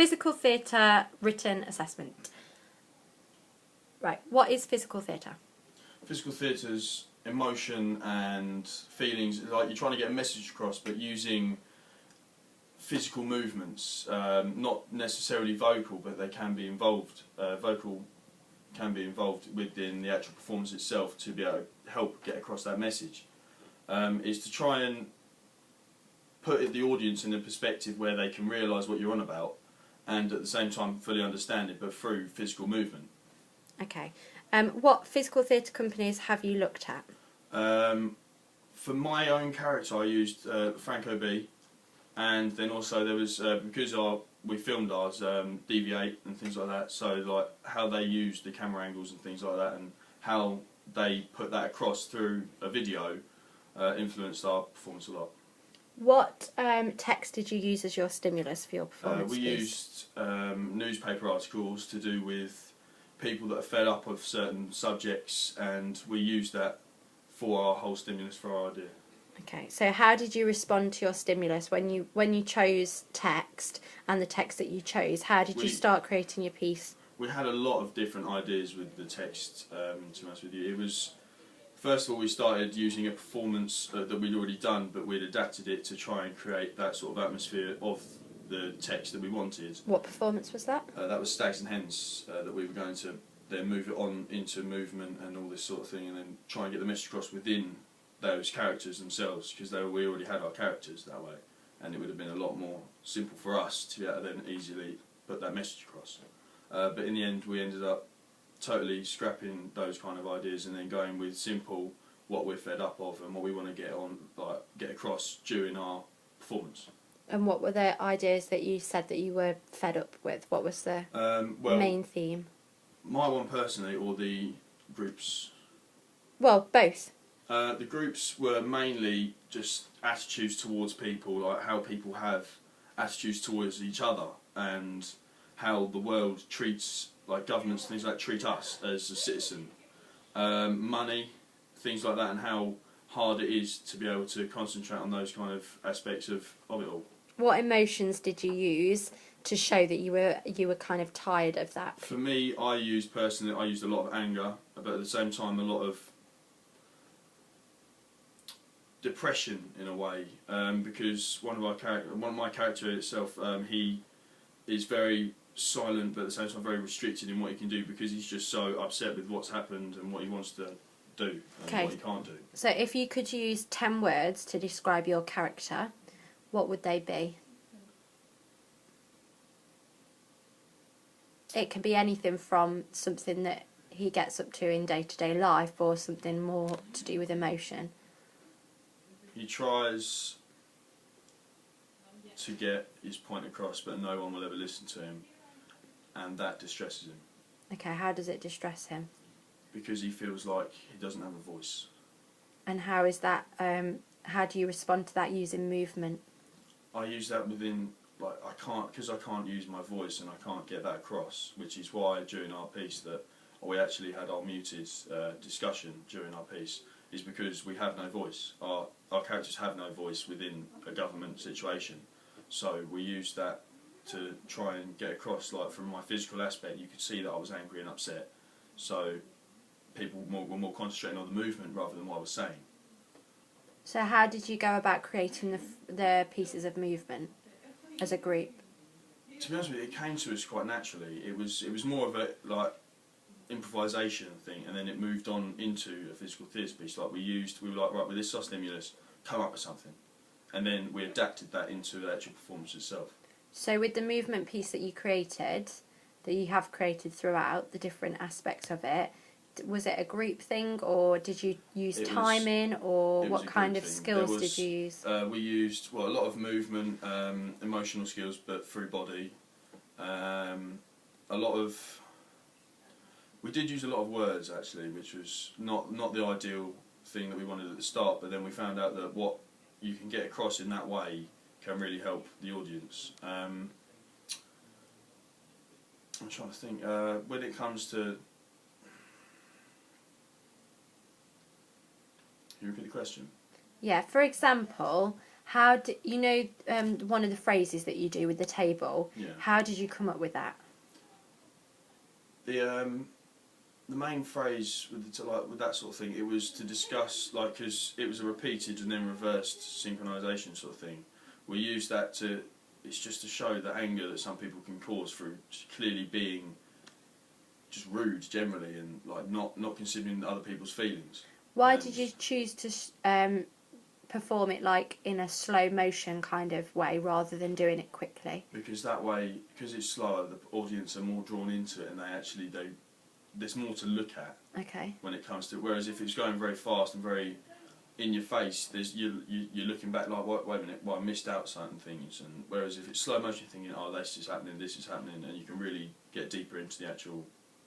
physical theatre written assessment. Right, what is physical theatre? Physical theatre's emotion and feelings, like you're trying to get a message across, but using physical movements, not necessarily vocal, but they can be involved. Vocal can be involved within the actual performance itself to be able to help get across that message. Is to try and put the audience in a perspective where they can realise what you're on about, and at the same time fully understand it, but through physical movement. Okay. What physical theatre companies have you looked at? For my own character, I used Franco B, and then also there was because we filmed ours DV8 and things like that. So like how they used the camera angles and things like that, and how they put that across through a video influenced our performance a lot. What text did you use as your stimulus for your performance? We used newspaper articles to do with people that are fed up of certain subjects, and we used that for our whole stimulus for our idea. Okay, so how did you respond to your stimulus when you chose text, and the text that you chose? How did you start creating your piece? We had a lot of different ideas with the text. To be honest with you, it was first of all we started using a performance that we'd already done, but we'd adapted it to try and create that sort of atmosphere of the text that we wanted. What performance was that? That was Stags and Hens, that we were going to then move it on into movement and all this sort of thing, and then try and get the message across within those characters themselves, because we already had our characters that way, and it would have been a lot more simple for us to be able to then easily put that message across. But in the end we ended up totally scrapping those kind of ideas and then going with simple, what we're fed up of and what we want to get across during our performance. And what were the ideas that you said that you were fed up with? What was the main theme? My one personally, or the groups? Well, both. The groups were mainly just attitudes towards people, like how people have attitudes towards each other, and how the world treats, like governments, things like treat us as a citizen. Money, things like that, and how hard it is to be able to concentrate on those kind of aspects of it all. What emotions did you use to show that you were kind of tired of that? For me, I used a lot of anger, but at the same time a lot of depression in a way, because one of my character itself, he is very silent, but at the same time very restricted in what he can do, because he's just so upset with what's happened and what he wants to do and what he can't do. So if you could use 10 words to describe your character, what would they be? It can be anything from something that he gets up to in day-to-day life, or something more to do with emotion. He tries to get his point across, but no one will ever listen to him, and that distresses him. Okay, how does it distress him? Because he feels like he doesn't have a voice. And how is that? How do you respond to that using movement? I use that within, like, because I can't use my voice and I can't get that across, which is why during our piece that we actually had our muted discussion during our piece, is because we have no voice. Our characters have no voice within a government situation, so we used that to try and get across, like from my physical aspect you could see that I was angry and upset, so people were more concentrating on the movement rather than what I was saying. So how did you go about creating the pieces of movement as a group? To be honest with you, it came to us quite naturally. It was more of a like improvisation thing, and then it moved on into a physical theatre piece. Like we were like, right, with this our stimulus, come up with something, and then we adapted that into the actual performance itself. So with the movement piece that you created, that you have created throughout, the different aspects of it, was it a group thing, or did you use timing, or what kind of skills did you use? We used a lot of movement, emotional skills, but through body. We did use a lot of words actually, which was not the ideal thing that we wanted at the start. But then we found out that what you can get across in that way can really help the audience. I'm trying to think when it comes to. Can you repeat the question? Yeah, for example, How did you know one of the phrases that you do with the table? Yeah. How did you come up with that? The main phrase with that sort of thing, it was to discuss, like, because it was a repeated and then reversed synchronisation sort of thing. We used that it's just to show the anger that some people can cause through clearly being just rude generally, and like not considering other people's feelings. Why did you choose to perform it like in a slow motion kind of way rather than doing it quickly? Because that way, because it's slower, the audience are more drawn into it, and there's more to look at. Okay. When it comes to it. Whereas if it's going very fast and very in your face, you're looking back like, wait a minute, well, I missed out certain things. And whereas if it's slow motion, thinking, oh, this is happening, and you can really get deeper into the actual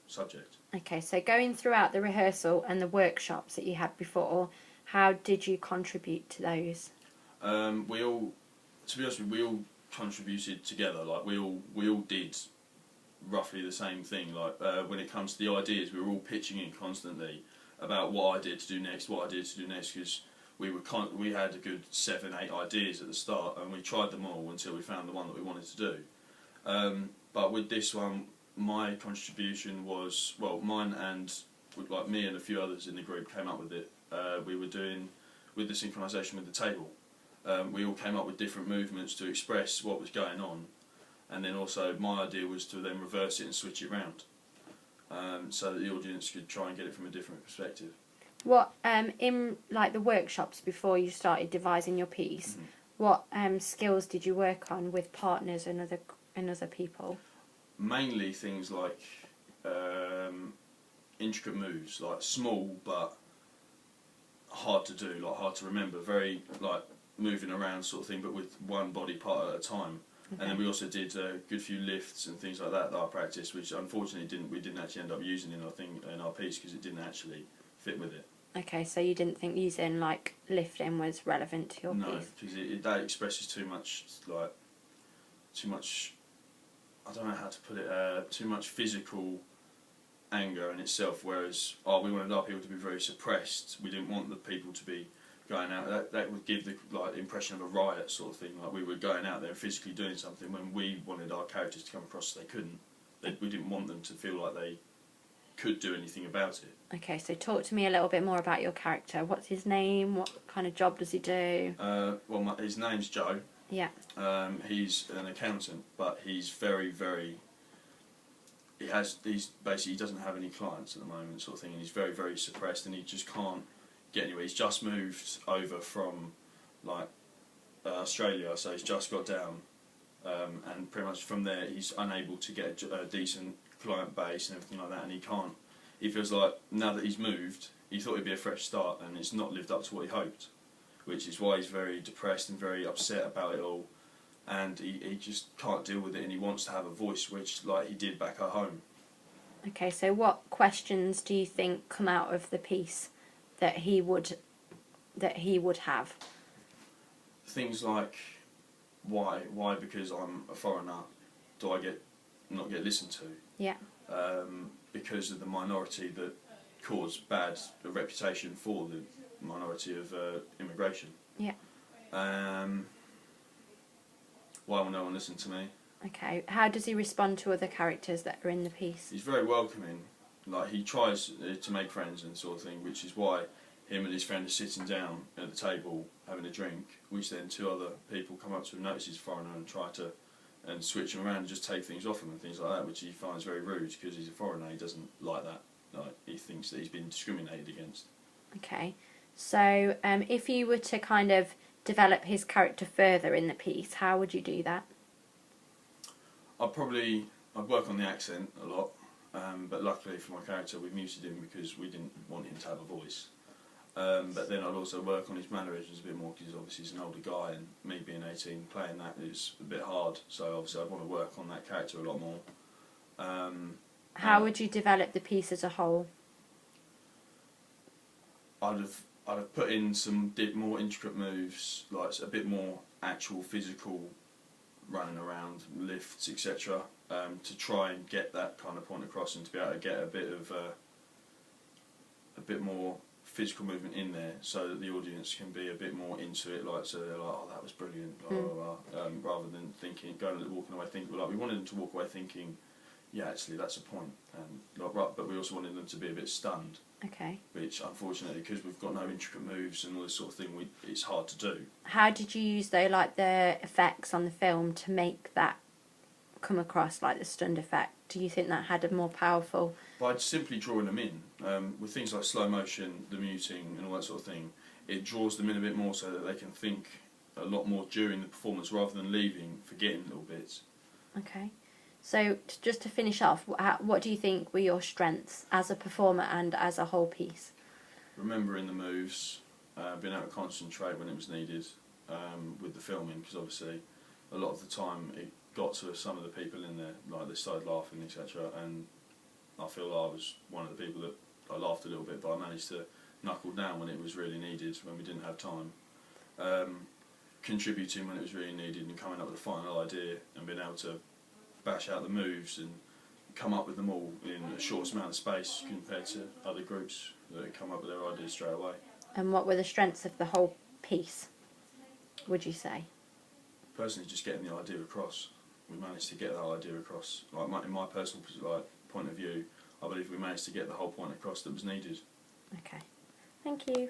subject. Okay, so going throughout the rehearsal and the workshops that you had before, how did you contribute to those? To be honest with you, we all contributed together. Like we all did roughly the same thing. Like when it comes to the ideas, we were all pitching in constantly about what idea to do next, because we had a good 7-8 ideas at the start, and we tried them all until we found the one that we wanted to do. But with this one, my contribution was, well, mine and like me and a few others in the group came up with it. We were doing with the synchronisation with the table. We all came up with different movements to express what was going on, and then also my idea was to then reverse it and switch it round, so that the audience could try and get it from a different perspective. What in like the workshops before you started devising your piece, what skills did you work on with partners and other people? Mainly things like intricate moves, like small but hard to do, like hard to remember, very like moving around sort of thing, but with one body part at a time. Okay. And then we also did a good few lifts and things like that I practiced, which unfortunately we didn't actually end up using in our piece because it didn't actually fit with it. Okay, so you didn't think using like lifting was relevant to your piece? No, because that expresses too much, I don't know how to put it, too much physical anger in itself, whereas we wanted our people to be very suppressed. We didn't want the people to be going out. That would give the impression of a riot sort of thing, like we were going out there and physically doing something, when we wanted our characters to come across as they couldn't. We didn't want them to feel like they could do anything about it. Okay, so talk to me a little bit more about your character. What's his name? What kind of job does he do? His name's Joe. Yeah. He's an accountant, but he's very, very... He doesn't have any clients at the moment, sort of thing, and he's very, very suppressed, and he just can't get anywhere. He's just moved over from Australia, so he's just got down, and pretty much from there he's unable to get a decent client base and everything like that, and he feels like now that he's moved, he thought it'd be a fresh start, and it's not lived up to what he hoped, which is why he's very depressed and very upset about it all, and he just can't deal with it, and he wants to have a voice, which like he did back at home. Okay, so what questions do you think come out of the piece that he would have? Things like, why because I'm a foreigner do I not get listened to? Yeah. Because of the minority that cause bad reputation for the minority of immigration. Yeah. Why will no one listen to me? Okay. How does he respond to other characters that are in the piece? He's very welcoming. Like, he tries to make friends and sort of thing, which is why him and his friend are sitting down at the table having a drink, which then two other people come up to him, notice he's a foreigner, and try to switch him around and just take things off him and things like that, which he finds very rude because he's a foreigner. He doesn't like that. Like, he thinks that he's been discriminated against. Okay. So, if you were to kind of develop his character further in the piece, how would you do that? I'd work on the accent a lot, but luckily for my character we muted him because we didn't want him to have a voice. But then I'd also work on his mannerisms a bit more, because obviously he's an older guy, and me being 18 playing that is a bit hard, so obviously I'd want to work on that character a lot more. How would you develop the piece as a whole? I'd have put in some more intricate moves, like a bit more actual physical running around, lifts, etc., to try and get that kind of point across, and to be able to get a bit more physical movement in there so that the audience can be a bit more into it, like, so they're like, oh, that was brilliant, blah, blah, blah, rather than walking away thinking, like, we wanted them to walk away thinking, yeah, actually that's a point, and like, but we also wanted them to be a bit stunned. Okay. Which, unfortunately, because we've got no intricate moves and all this sort of thing, it's hard to do. How did you use, though, like the effects on the film to make that come across, like the stunned effect? Do you think that had a more powerful... By simply drawing them in, with things like slow motion, the muting and all that sort of thing, it draws them in a bit more so that they can think a lot more during the performance rather than leaving, forgetting little bits. Okay. So, just to finish off, what do you think were your strengths as a performer and as a whole piece? Remembering the moves, being able to concentrate when it was needed with the filming, because obviously a lot of the time it got to some of the people in there, like they started laughing, etc. And I feel like I was one of the people that I laughed a little bit, but I managed to knuckle down when it was really needed, when we didn't have time. Contributing when it was really needed and coming up with a final idea and being able to bash out the moves and come up with them all in a short amount of space compared to other groups that come up with their ideas straight away. And what were the strengths of the whole piece, would you say? Personally, just getting the idea across. We managed to get that idea across. Like in my personal point of view, I believe we managed to get the whole point across that was needed. Okay. Thank you.